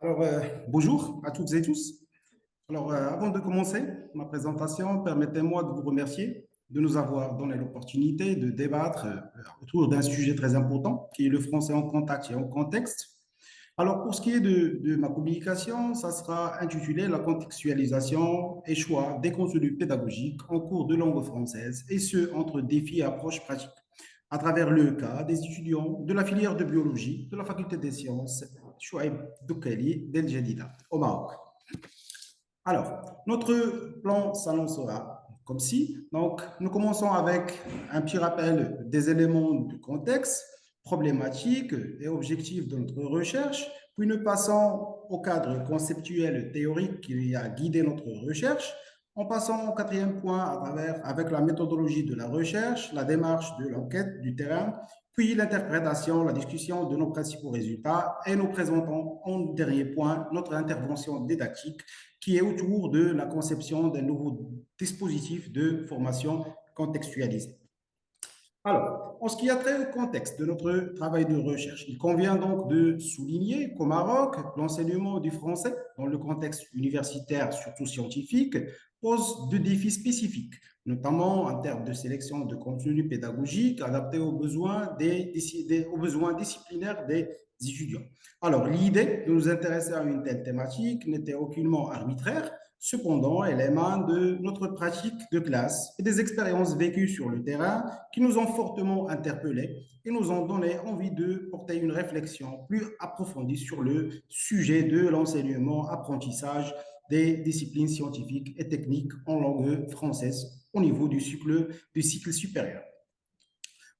Bonjour à toutes et tous. Avant de commencer ma présentation, permettez-moi de vous remercier de nous avoir donné l'opportunité de débattre autour d'un sujet très important qui est le français en contact et en contexte. Alors, pour ce qui est de ma communication, ça sera intitulé La contextualisation et choix des contenus pédagogiques en cours de langue française, et ce, entre défis et approches pratiques, à travers le cas des étudiants de la filière de biologie de la faculté des sciences Chouaib Doukali d'El Jadida, au Maroc. Alors, notre plan s'annoncera comme si. Donc, nous commençons avec un petit rappel des éléments du contexte, problématiques et objectifs de notre recherche, puis nous passons au cadre conceptuel théorique qui a guidé notre recherche, en passant au quatrième point à travers, avec la méthodologie de la recherche, la démarche de l'enquête du terrain, puis l'interprétation, la discussion de nos principaux résultats, et nous présentons en dernier point notre intervention didactique qui est autour de la conception d'un nouveau dispositif de formation contextualisée. Alors, en ce qui a trait au contexte de notre travail de recherche, il convient donc de souligner qu'au Maroc, l'enseignement du français dans le contexte universitaire, surtout scientifique, pose de défis spécifiques, notamment en termes de sélection de contenu pédagogique adapté aux besoins disciplinaires des étudiants. Alors, l'idée de nous intéresser à une telle thématique n'était aucunement arbitraire. Cependant, elle émane de notre pratique de classe et des expériences vécues sur le terrain qui nous ont fortement interpellés et nous ont donné envie de porter une réflexion plus approfondie sur le sujet de l'enseignement-apprentissage des disciplines scientifiques et techniques en langue française au niveau du cycle supérieur.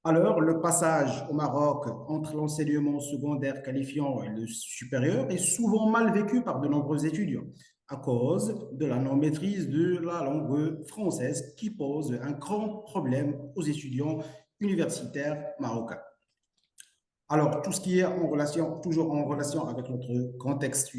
Alors, le passage au Maroc entre l'enseignement secondaire qualifiant et le supérieur est souvent mal vécu par de nombreux étudiants à cause de la non-maîtrise de la langue française qui pose un grand problème aux étudiants universitaires marocains. Alors, tout ce qui est en relation, toujours en relation avec notre contexte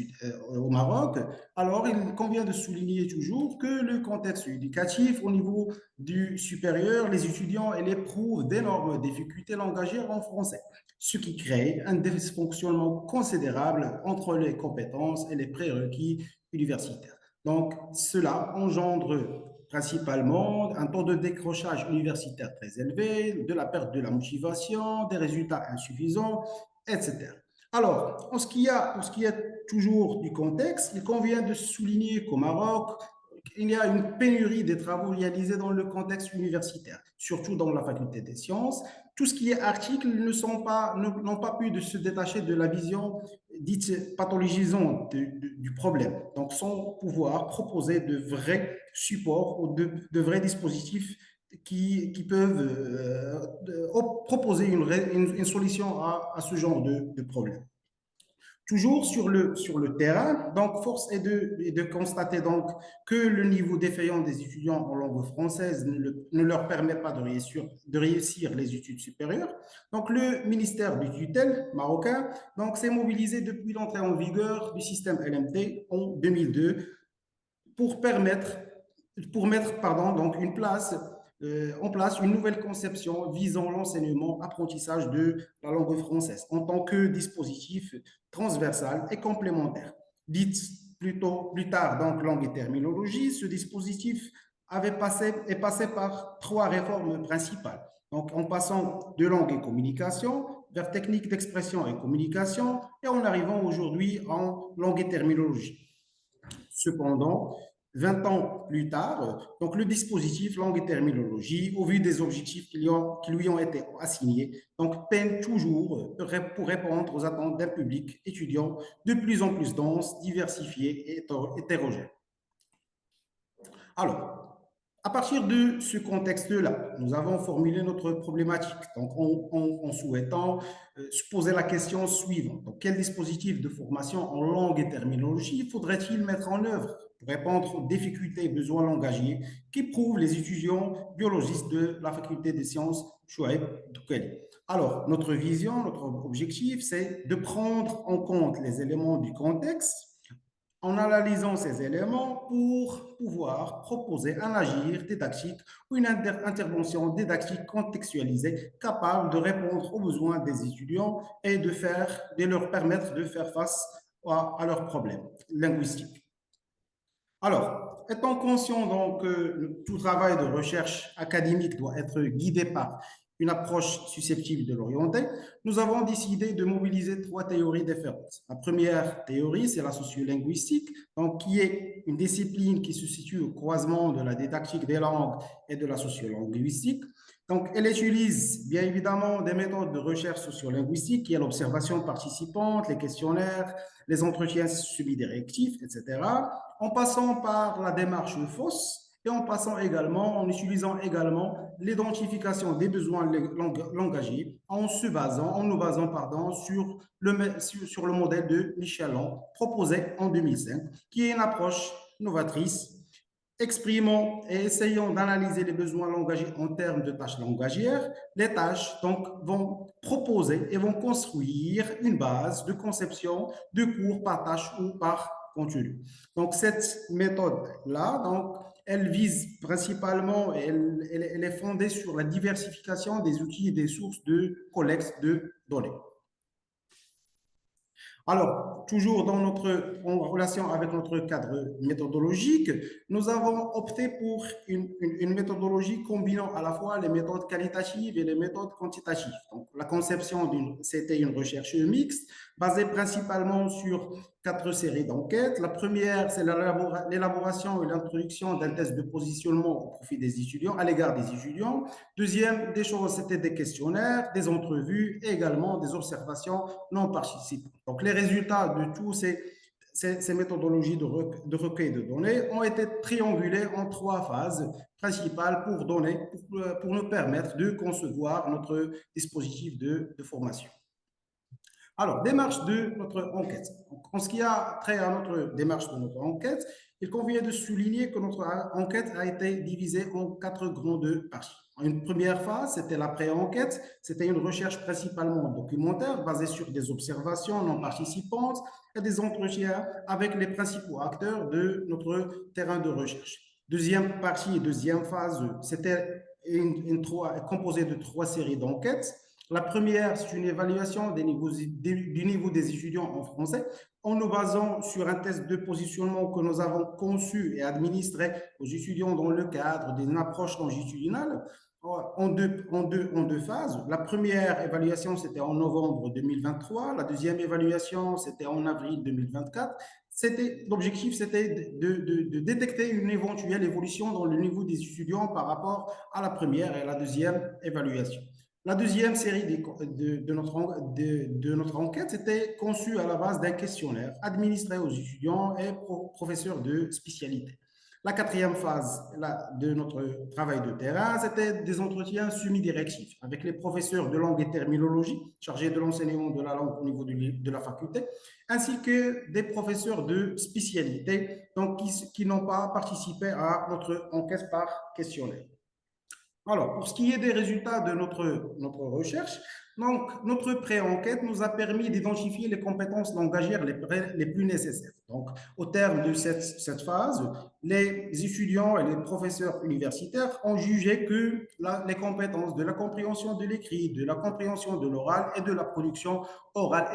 au Maroc, alors il convient de souligner toujours que le contexte éducatif au niveau du supérieur, les étudiants éprouvent d'énormes difficultés langagières en français, ce qui crée un dysfonctionnement considérable entre les compétences et les prérequis universitaires. Donc, cela engendre principalement un taux de décrochage universitaire très élevé, de la perte de la motivation, des résultats insuffisants, etc. Alors, pour ce qui est toujours du contexte, il convient de souligner qu'au Maroc, il y a une pénurie des travaux réalisés dans le contexte universitaire, surtout dans la faculté des sciences. Tout ce qui est articles n'ont pas pu de se détacher de la vision dite pathologisante du problème, donc sans pouvoir proposer de vrais supports ou de vrais dispositifs qui peuvent proposer une solution à ce genre de problème. Toujours sur le terrain, donc force est de constater donc que le niveau défaillant des étudiants en langue française ne leur permet pas de réussir les études supérieures. Donc le ministère du tutelle marocain donc s'est mobilisé depuis l'entrée en vigueur du système LMT en 2002 pour mettre donc en place une nouvelle conception visant l'enseignement, apprentissage de la langue française en tant que dispositif transversal et complémentaire. Dit plus tard, donc langue et terminologie, ce dispositif est passé par trois réformes principales. Donc, en passant de langue et communication vers technique d'expression et communication, et en arrivant aujourd'hui en langue et terminologie. Cependant, 20 ans plus tard, donc le dispositif langue et terminologie, au vu des objectifs qui lui ont été assignés, donc peine toujours pour répondre aux attentes d'un public étudiant de plus en plus dense, diversifié et hétérogène. Alors, à partir de ce contexte-là, nous avons formulé notre problématique, donc en souhaitant se poser la question suivante. Donc, quel dispositif de formation en langue et terminologie faudrait-il mettre en œuvre pour répondre aux difficultés et besoins langagiers qu'éprouvent les étudiants biologistes de la faculté des sciences Chouaib Doukali? Alors, notre vision, notre objectif, c'est de prendre en compte les éléments du contexte en analysant ces éléments pour pouvoir proposer un agir didactique ou une intervention didactique contextualisée capable de répondre aux besoins des étudiants et de leur permettre de faire face à leurs problèmes linguistiques. Alors, étant conscient donc que tout travail de recherche académique doit être guidé par une approche susceptible de l'orienter, nous avons décidé de mobiliser trois théories différentes. La première théorie, c'est la sociolinguistique, donc qui est une discipline qui se situe au croisement de la didactique des langues et de la sociolinguistique. Donc, elle utilise bien évidemment des méthodes de recherche sociolinguistique qui est l'observation participante, les questionnaires, les entretiens semi-directifs, etc., en passant par la démarche FOSS et en utilisant également l'identification des besoins langagiers en nous basant sur le modèle de Michelin proposé en 2005, qui est une approche novatrice exprimant et essayant d'analyser les besoins langagiers en termes de tâches langagières. Les tâches donc vont proposer et vont construire une base de conception de cours par tâche ou par contenu. Donc cette méthode-là, donc, elle vise principalement, elle est fondée sur la diversification des outils et des sources de collecte de données. Alors, toujours en relation avec notre cadre méthodologique, nous avons opté pour une méthodologie combinant à la fois les méthodes qualitatives et les méthodes quantitatives. Donc, la conception, c'était une recherche mixte basée principalement sur 4 séries d'enquêtes. La première, c'est l'élaboration et l'introduction d'un test de positionnement au profit des étudiants, à l'égard des étudiants. Deuxième des choses, c'était des questionnaires, des entrevues et également des observations non participantes. Donc, les résultats de tous ces méthodologies de recueil de données ont été triangulés en 3 phases principales pour nous permettre de concevoir notre dispositif de formation. Alors, démarche de notre enquête. Donc, en ce qui a trait à notre démarche de notre enquête, il convient de souligner que notre enquête a été divisée en 4 grandes parties. Une première phase, c'était la pré-enquête. C'était une recherche principalement documentaire basée sur des observations non participantes et des entretiens avec les principaux acteurs de notre terrain de recherche. Deuxième partie, deuxième phase, c'était composée de 3 séries d'enquêtes. La première, c'est une évaluation du niveau des étudiants en français en nous basant sur un test de positionnement que nous avons conçu et administré aux étudiants dans le cadre d'une approche longitudinale en deux phases. La première évaluation, c'était en novembre 2023. La deuxième évaluation, c'était en avril 2024. L'objectif, c'était de détecter une éventuelle évolution dans le niveau des étudiants par rapport à la première et à la deuxième évaluation. La deuxième série de notre enquête était conçue à la base d'un questionnaire administré aux étudiants et professeurs de spécialité. La quatrième phase de notre travail de terrain, c'était des entretiens semi-directifs avec les professeurs de langue et terminologie chargés de l'enseignement de la langue au niveau de la faculté, ainsi que des professeurs de spécialité donc qui n'ont pas participé à notre enquête par questionnaire. Alors, pour ce qui est des résultats de notre recherche, donc, notre pré-enquête nous a permis d'identifier les compétences langagières les plus nécessaires. Donc, au terme de cette phase, les étudiants et les professeurs universitaires ont jugé que les compétences de la compréhension de l'écrit, de la compréhension de l'oral et de la production orale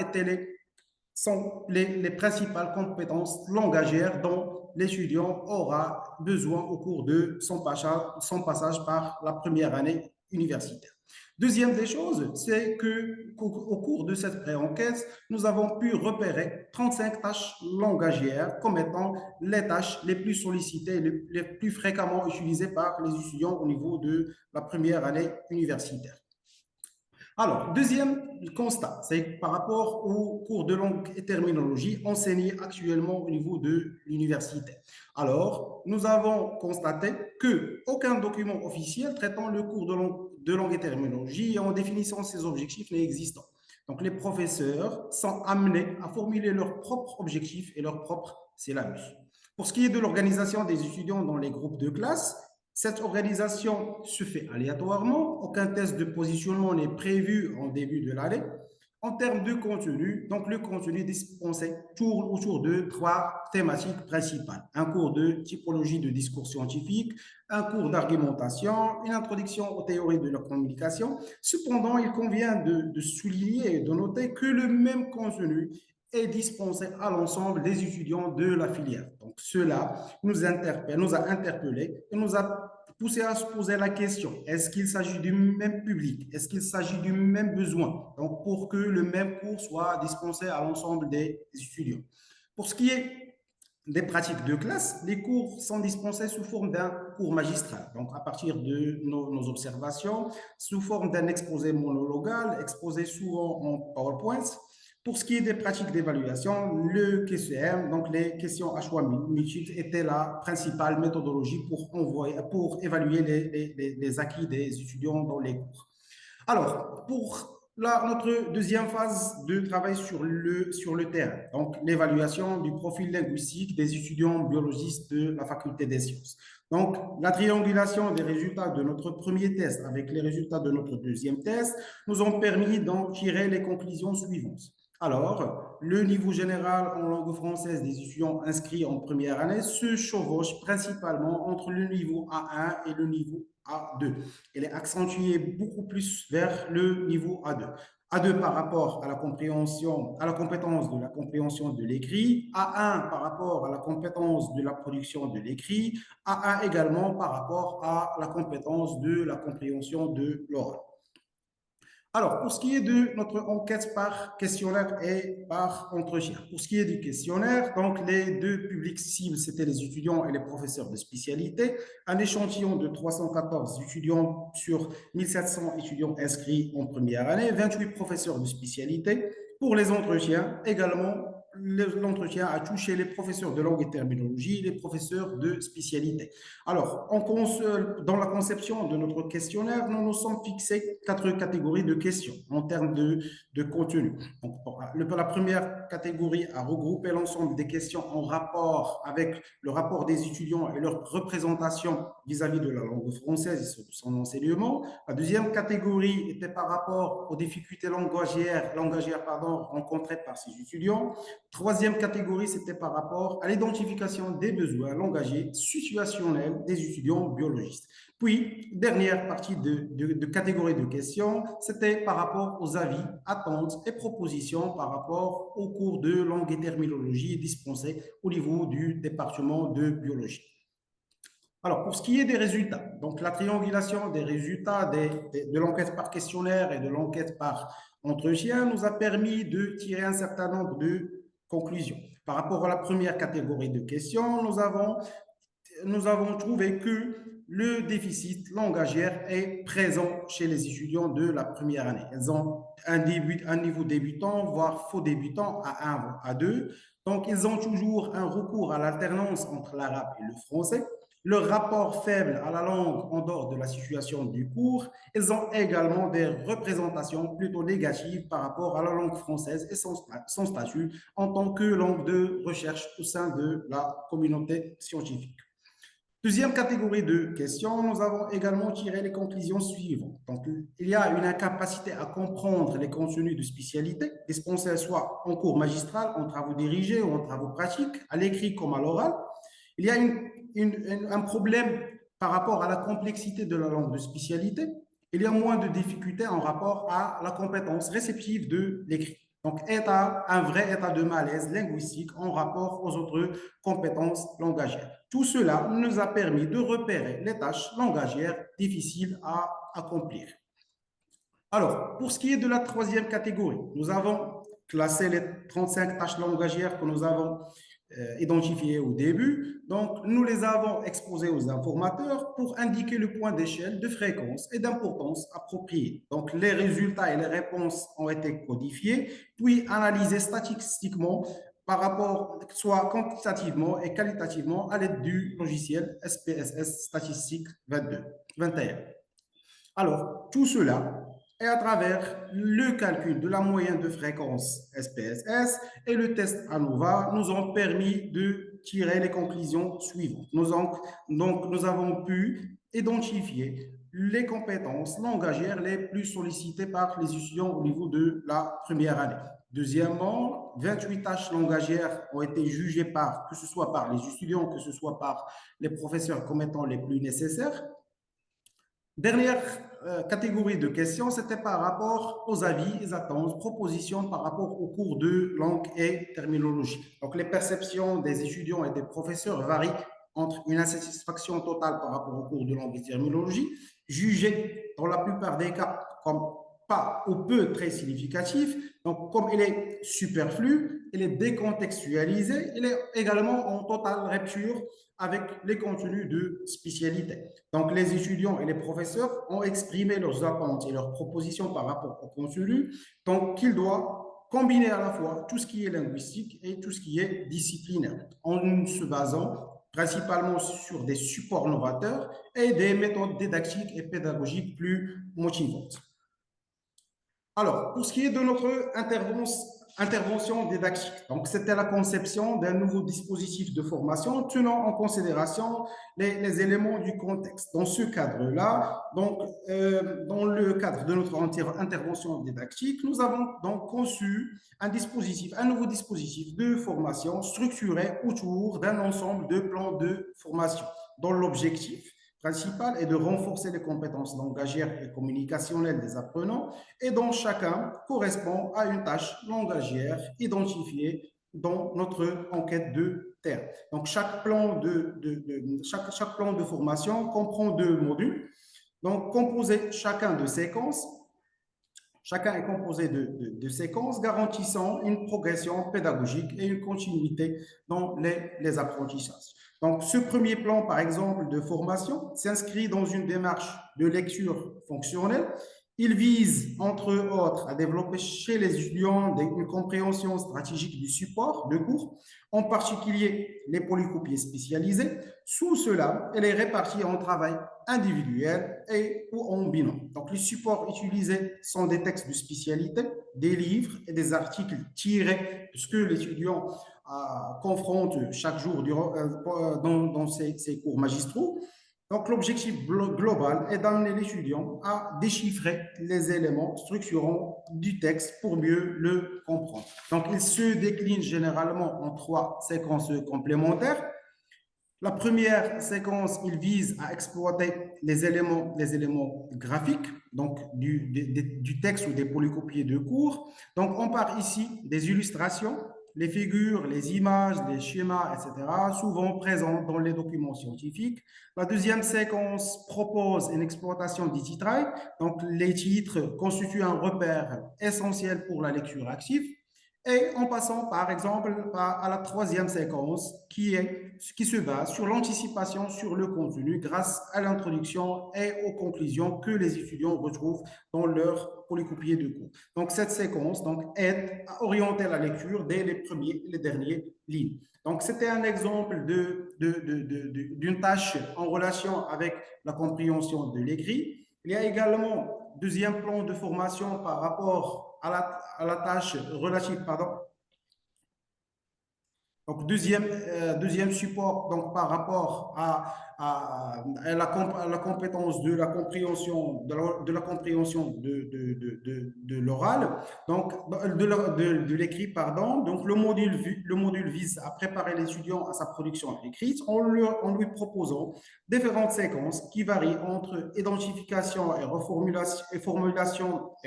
sont les principales compétences langagières dont l'étudiant aura besoin au cours de son passage par la première année universitaire. Deuxième des choses, c'est qu'au cours de cette pré-enquête, nous avons pu repérer 35 tâches langagières comme étant les tâches les plus sollicitées, les plus fréquemment utilisées par les étudiants au niveau de la première année universitaire. Alors, deuxième constat, c'est par rapport aux cours de langue et terminologie enseignés actuellement au niveau de l'université. Alors, nous avons constaté qu'aucun document officiel traitant le cours de langue et terminologie et en définissant ses objectifs n'est existant. Donc, les professeurs sont amenés à formuler leurs propres objectifs et leurs propres syllabus. Pour ce qui est de l'organisation des étudiants dans les groupes de classe, cette organisation se fait aléatoirement. Aucun test de positionnement n'est prévu en début de l'année. En termes de contenu, donc le contenu dispensé tourne autour de 3 thématiques principales. Un cours de typologie de discours scientifique, un cours d'argumentation, une introduction aux théories de la communication. Cependant, il convient de souligner et de noter que le même contenu est dispensé à l'ensemble des étudiants de la filière. Donc, cela nous a interpellés et nous a poussé à se poser la question, est-ce qu'il s'agit du même public? Est-ce qu'il s'agit du même besoin? Donc, pour que le même cours soit dispensé à l'ensemble des étudiants. Pour ce qui est des pratiques de classe, les cours sont dispensés sous forme d'un cours magistral, donc à partir de nos observations, sous forme d'un exposé monologal, exposé souvent en PowerPoint. Pour ce qui est des pratiques d'évaluation, le QCM, donc les questions à choix multiples, était la principale méthodologie pour évaluer les acquis des étudiants dans les cours. Alors, pour notre deuxième phase de travail sur le terrain, donc l'évaluation du profil linguistique des étudiants biologistes de la faculté des sciences. Donc, la triangulation des résultats de notre premier test avec les résultats de notre deuxième test nous ont permis d'en tirer les conclusions suivantes. Alors, le niveau général en langue française des étudiants inscrits en première année se chevauche principalement entre le niveau A1 et le niveau A2. Elle est accentuée beaucoup plus vers le niveau A2. A2 par rapport à la compréhension, à la compétence de la compréhension de l'écrit, A1 par rapport à la compétence de la production de l'écrit, A1 également par rapport à la compétence de la compréhension de l'oral. Alors, pour ce qui est de notre enquête par questionnaire et par entretien, pour ce qui est du questionnaire, donc les deux publics cibles, c'était les étudiants et les professeurs de spécialité. Un échantillon de 314 étudiants sur 1700 étudiants inscrits en première année, 28 professeurs de spécialité. Pour les entretiens, également, l'entretien a touché les professeurs de langue et terminologie, les professeurs de spécialité. Alors, dans la conception de notre questionnaire, nous nous sommes fixés 4 catégories de questions en termes de contenu. Donc, la première catégorie a regroupé l'ensemble des questions en rapport avec le rapport des étudiants et leur représentation vis-à-vis de la langue française et de son enseignement. La deuxième catégorie était par rapport aux difficultés langagières rencontrées par ces étudiants. Troisième catégorie, c'était par rapport à l'identification des besoins langagiers situationnels des étudiants biologistes. Puis, dernière partie de catégorie de questions, c'était par rapport aux avis, attentes et propositions par rapport au cours de langue et terminologie dispensés au niveau du département de biologie. Alors, pour ce qui est des résultats, donc la triangulation des résultats de l'enquête par questionnaire et de l'enquête par entretien nous a permis de tirer un certain nombre de conclusions. Par rapport à la première catégorie de questions, nous avons trouvé que le déficit langagière est présent chez les étudiants de la première année. Ils ont un niveau débutant, voire faux débutant à 1, à 2. Donc, ils ont toujours un recours à l'alternance entre l'arabe et le français. Leur rapport faible à la langue en dehors de la situation du cours. Ils ont également des représentations plutôt négatives par rapport à la langue française et son statut en tant que langue de recherche au sein de la communauté scientifique. Deuxième catégorie de questions, nous avons également tiré les conclusions suivantes. Donc, il y a une incapacité à comprendre les contenus de spécialité, dispensés soit en cours magistral, en travaux dirigés ou en travaux pratiques, à l'écrit comme à l'oral. Il y a un problème par rapport à la complexité de la langue de spécialité. Il y a moins de difficultés en rapport à la compétence réceptive de l'écrit. Donc, un vrai état de malaise linguistique en rapport aux autres compétences langagières. Tout cela nous a permis de repérer les tâches langagières difficiles à accomplir. Alors, pour ce qui est de la troisième catégorie, nous avons classé les 35 tâches langagières que nous avons identifiées au début. Donc, nous les avons exposées aux informateurs pour indiquer le point d'échelle, de fréquence et d'importance approprié. Donc, les résultats et les réponses ont été codifiés, puis analysés statistiquement par rapport, soit quantitativement et qualitativement, à l'aide du logiciel SPSS Statistique 21. Alors, tout cela est à travers le calcul de la moyenne de fréquence SPSS et le test ANOVA nous ont permis de tirer les conclusions suivantes. Nous avons pu identifier les compétences langagières les plus sollicitées par les étudiants au niveau de la première année. Deuxièmement, 28 tâches langagières ont été jugées que ce soit par les étudiants, que ce soit par les professeurs comme étant les plus nécessaires. Dernière catégorie de questions, c'était par rapport aux avis, les attentes, propositions par rapport aux cours de langue et terminologie. Donc, les perceptions des étudiants et des professeurs varient entre une insatisfaction totale par rapport aux cours de langue et terminologie, jugée dans la plupart des cas comme pas ou peu très significatif. Donc, comme il est superflu, il est décontextualisé, il est également en totale rupture avec les contenus de spécialité. Donc, les étudiants et les professeurs ont exprimé leurs attentes et leurs propositions par rapport au contenu, donc qu'il doit combiner à la fois tout ce qui est linguistique et tout ce qui est disciplinaire, en se basant principalement sur des supports novateurs et des méthodes didactiques et pédagogiques plus motivantes. Alors, pour ce qui est de notre intervention didactique, donc c'était la conception d'un nouveau dispositif de formation tenant en considération les éléments du contexte. Dans ce cadre-là, donc dans le cadre de notre intervention didactique, nous avons donc conçu un nouveau dispositif de formation structuré autour d'un ensemble de plans de formation dont l'objectif principal est de renforcer les compétences langagières et communicationnelles des apprenants et dont chacun correspond à une tâche langagière identifiée dans notre enquête de terre. Donc, chaque plan de formation comprend deux modules, donc composés chacun de séquences. Chacun est composé de séquences garantissant une progression pédagogique et une continuité dans les apprentissages. Donc, ce premier plan, par exemple, de formation s'inscrit dans une démarche de lecture fonctionnelle. Il vise, entre autres, à développer chez les étudiants une compréhension stratégique du support de cours, en particulier les polycopiés spécialisés. Sous cela, elle est répartie en travail individuel et ou en binôme. Donc, les supports utilisés sont des textes de spécialité, des livres et des articles tirés de ce que l'étudiant confronte chaque jour dans ses cours magistraux. Donc, l'objectif global est d'amener l'étudiant à déchiffrer les éléments structurants du texte pour mieux le comprendre. Donc, il se décline généralement en trois séquences complémentaires. La première séquence, il vise à exploiter les éléments graphiques, donc du texte ou des polycopiés de cours. Donc, on part ici des illustrations, les figures, les images, les schémas, etc., souvent présents dans les documents scientifiques. La deuxième séquence propose une exploitation des titres. Donc, les titres constituent un repère essentiel pour la lecture active. Et en passant, par exemple, à la troisième séquence, qui se base sur l'anticipation sur le contenu grâce à l'introduction et aux conclusions que les étudiants retrouvent dans leur polycopier de cours. Donc, cette séquence aide à orienter la lecture dès les premiers et les derniers lignes. Donc, c'était un exemple d'une tâche en relation avec la compréhension de l'écrit. Il y a également deuxième plan de formation par rapport à la tâche relative, pardon. Donc, deuxième support donc, par rapport à la compétence de la compréhension de la compréhension de l'oral, donc de l'écrit, pardon. Donc, le module vise à préparer l'étudiant à sa production écrite en lui proposant différentes séquences qui varient entre identification et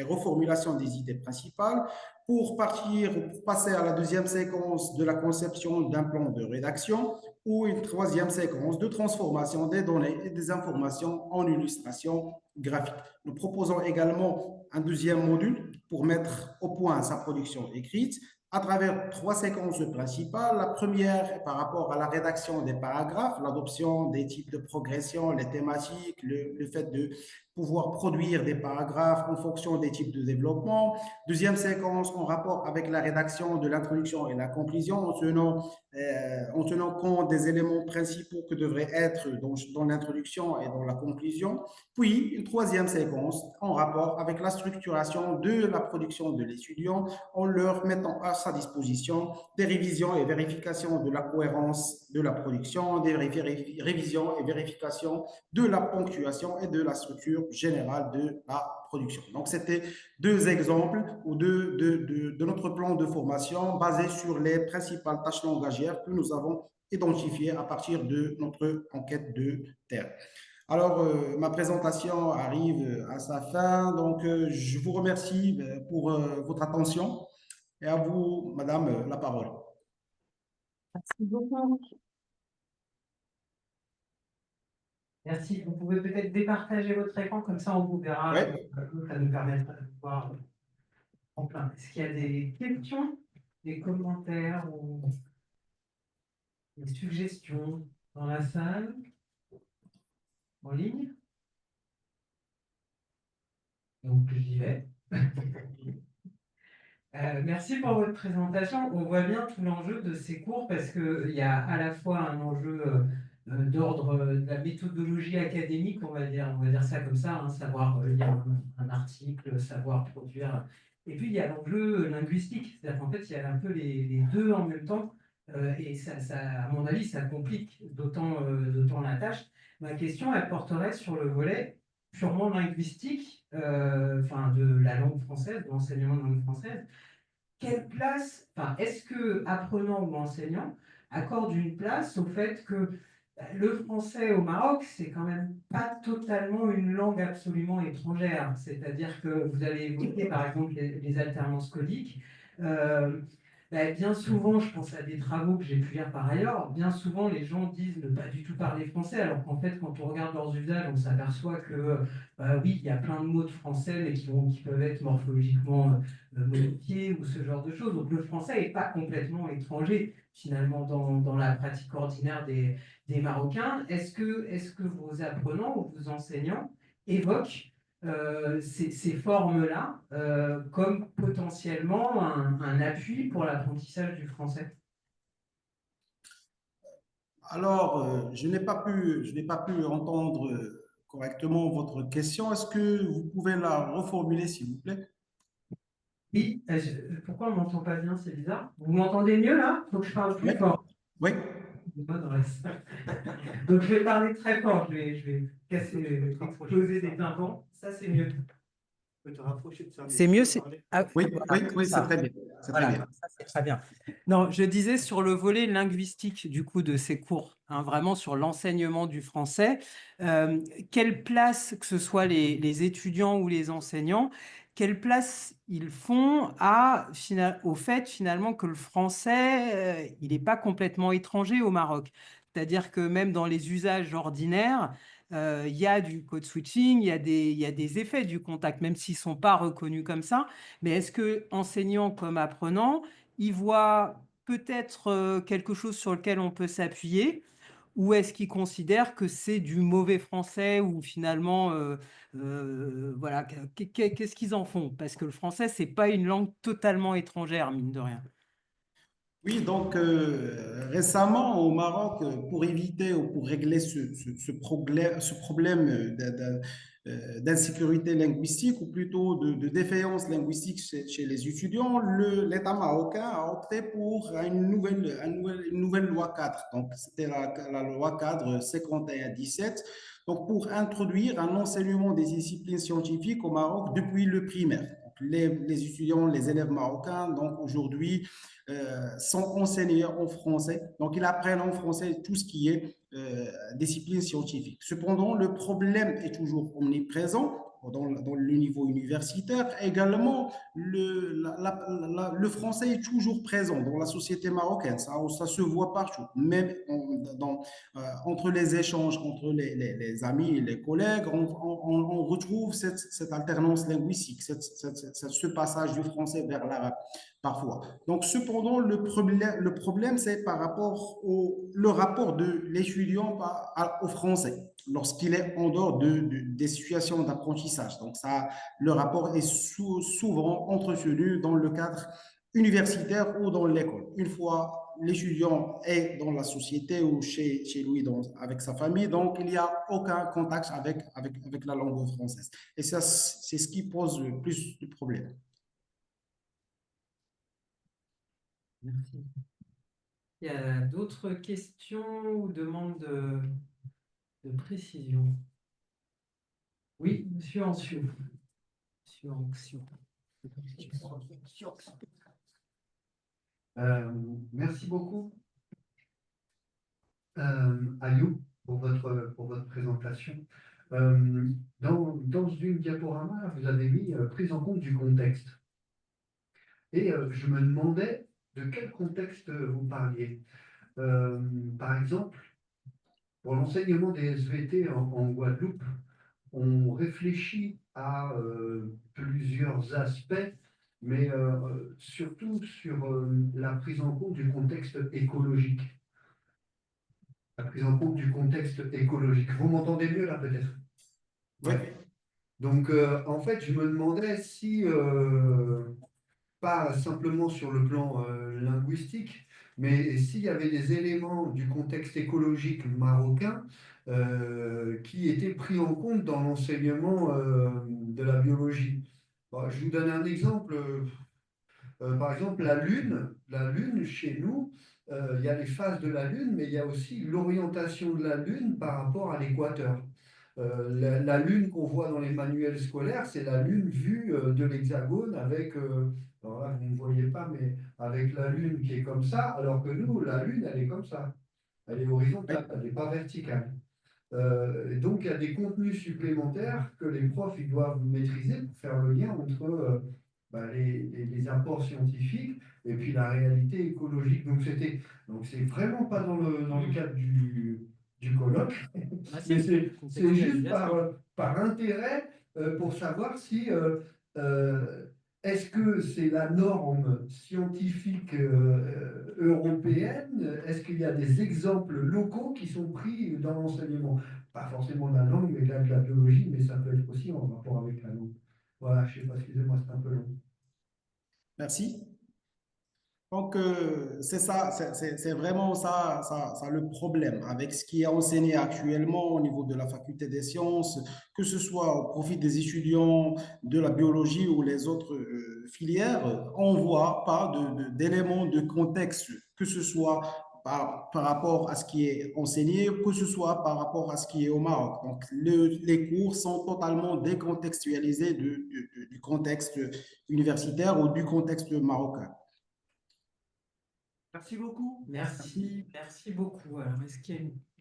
reformulation des idées principales, pour passer à la deuxième séquence de la conception d'un plan de rédaction ou une troisième séquence de transformation des données et des informations en illustration graphique. Nous proposons également un deuxième module pour mettre au point sa production écrite à travers trois séquences principales. La première est par rapport à la rédaction des paragraphes, l'adoption des types de progression, les thématiques, le fait de pouvoir produire des paragraphes en fonction des types de développement. Deuxième séquence en rapport avec la rédaction de l'introduction et la conclusion en tenant compte des éléments principaux que devraient être dans l'introduction et dans la conclusion. Puis, une troisième séquence en rapport avec la structuration de la production de l'étudiant en leur mettant à sa disposition des révisions et vérifications de la cohérence de la production, des révisions et vérifications de la ponctuation et de la structure générale de la production. Donc, c'était deux exemples de notre plan de formation basé sur les principales tâches langagières que nous avons identifiées à partir de notre enquête de terrain. Alors, ma présentation arrive à sa fin, donc je vous remercie pour votre attention et à vous, Madame, la parole. Merci beaucoup. Merci. Vous pouvez peut-être départager votre écran, comme ça on vous verra. Oui. Ça nous permettra de voir en plein. Est-ce qu'il y a des questions, des commentaires ou des suggestions dans la salle, en ligne? Donc j'y vais. Merci pour votre présentation. On voit bien tout l'enjeu de ces cours parce qu'il y a à la fois un enjeu d'ordre de la méthodologie académique, on va dire ça comme ça, hein, savoir lire un article, savoir produire. Et puis il y a l'enjeu linguistique, c'est-à-dire qu'en fait il y a un peu les deux en même temps et à mon avis, ça complique d'autant la tâche. Ma question, elle porterait sur le volet purement linguistique, enfin de la langue française, de l'enseignement de langue française. Quelle place, enfin, est-ce que apprenant ou enseignant accorde une place au fait que le français au Maroc, c'est quand même pas totalement une langue absolument étrangère. C'est-à-dire que vous avez évoqué par exemple les alternances codiques. Euh, Bien souvent, je pense à des travaux que j'ai pu lire par ailleurs, bien souvent les gens disent ne pas du tout parler français, alors qu'en fait, quand on regarde leurs usages, on s'aperçoit que oui, il y a plein de mots de français, mais qui peuvent être morphologiquement modifiés ou ce genre de choses. Donc le français n'est pas complètement étranger finalement dans la pratique ordinaire des Marocains. Est-ce que vos apprenants ou vos enseignants évoquent ces formes-là comme potentiellement un appui pour l'apprentissage du français? Alors, je n'ai pas pu entendre correctement votre question. Est-ce que vous pouvez la reformuler, s'il vous plaît? Oui, pourquoi on ne m'entend pas bien? C'est bizarre. Vous m'entendez mieux là? Il faut que je parle plus Oui. fort. Oui. Bonne adresse. Donc je vais parler très fort, je vais casser, exploser des tympans. Ça, c'est mieux. C'est mieux, c'est Oui, voilà, oui, comme oui, c'est ça. très bien. C'est très Voilà, bien. comme ça, c'est très bien. Non, je disais sur le volet linguistique du coup de ces cours, hein, vraiment sur l'enseignement du français, euh, quelle place, que ce soit les étudiants ou les enseignants, quelle place ils font au fait finalement que le français, il n'est pas complètement étranger au Maroc. C'est-à-dire que même dans les usages ordinaires, il y a du code switching, il y a des effets du contact, même s'ils ne sont pas reconnus comme ça. Mais est-ce que enseignant comme apprenant, il voit peut-être quelque chose sur lequel on peut s'appuyer, ou est-ce qu'il considère que c'est du mauvais français ou finalement, voilà, qu'est-ce qu'ils en font? Parce que le français, c'est pas une langue totalement étrangère, mine de rien. Oui, donc récemment au Maroc, pour éviter ou pour régler ce problème d'insécurité linguistique ou plutôt de défaillance linguistique chez les étudiants, l'État marocain a opté pour une nouvelle loi cadre. Donc, c'était la loi cadre 51-17. Donc, pour introduire un enseignement des disciplines scientifiques au Maroc depuis le primaire. Donc, les étudiants, les élèves marocains, donc aujourd'hui, sont enseignés en français. Donc, ils apprennent en français tout ce qui est discipline scientifique. Cependant, le problème est toujours omniprésent dans le niveau universitaire. Également, le français est toujours présent dans la société marocaine. Ça se voit partout, même entre les échanges entre les amis et les collègues, on retrouve cette alternance linguistique, ce passage du français vers l'arabe parfois. Donc, cependant, le problème c'est par rapport le rapport de l'étudiant au français lorsqu'il est en dehors des situations d'apprentissage. Donc, ça, le rapport est souvent entretenu dans le cadre universitaire ou dans l'école. Une fois l'étudiant est dans la société ou chez lui avec sa famille, donc il n'y a aucun contact avec la langue française. Et ça, c'est ce qui pose le plus de problèmes. Merci. Il y a d'autres questions ou demandes de précision? Oui, monsieur Anciot. Monsieur Anciot. Merci beaucoup, Ayou. pour votre présentation. Dans une diaporama, vous avez mis prise en compte du contexte. Et je me demandais de quel contexte vous parliez. Euh, Par exemple, pour l'enseignement des SVT en Guadeloupe, on réfléchit à plusieurs aspects, mais surtout sur la prise en compte du contexte écologique. La prise en compte du contexte écologique. Vous m'entendez mieux là peut-être? Oui. Ouais. Donc en fait, je me demandais si pas simplement sur le plan linguistique, mais s'il y avait des éléments du contexte écologique marocain qui étaient pris en compte dans l'enseignement de la biologie. Bon, je vous donne un exemple. Par exemple, la Lune chez nous, il y a les phases de la Lune, mais il y a aussi l'orientation de la Lune par rapport à l'équateur. La Lune qu'on voit dans les manuels scolaires, c'est la Lune vue de l'hexagone avec, alors là, vous ne voyez pas, mais avec la Lune qui est comme ça, alors que nous, la Lune, elle est comme ça. Elle est Oui. horizontale, elle n'est pas verticale. Et donc, il y a des contenus supplémentaires que les profs ils doivent maîtriser pour faire le lien entre les apports scientifiques et puis la réalité écologique. Donc c'est vraiment pas dans le cadre du colloque, Ah mais si, c'est juste contextualisation. par intérêt pour savoir si euh, est-ce que c'est la norme scientifique européenne? Est-ce qu'il y a des exemples locaux qui sont pris dans l'enseignement? Pas forcément de la langue, mais de la biologie, mais ça peut être aussi en rapport avec la langue. Voilà, je sais pas, excusez-moi, c'est un peu long. Merci. Donc, c'est ça, c'est vraiment ça le problème avec ce qui est enseigné actuellement au niveau de la faculté des sciences, que ce soit au profit des étudiants de la biologie ou les autres filières, on voit pas d'éléments de contexte, que ce soit par rapport à ce qui est enseigné, que ce soit par rapport à ce qui est au Maroc. Donc, les cours sont totalement décontextualisés du contexte universitaire ou du contexte marocain. Merci beaucoup. Merci beaucoup. Alors,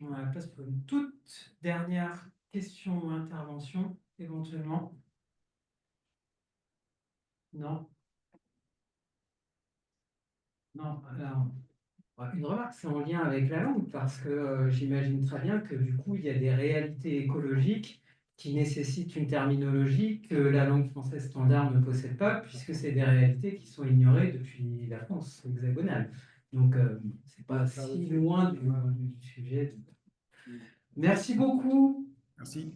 on a la place pour une toute dernière question ou intervention, éventuellement? Non? Non. Alors, une remarque, c'est en lien avec la langue, parce que j'imagine très bien que du coup, il y a des réalités écologiques qui nécessitent une terminologie que la langue française standard ne possède pas, puisque c'est des réalités qui sont ignorées depuis la France hexagonale. Donc, c'est pas si loin du sujet. Merci beaucoup. Merci.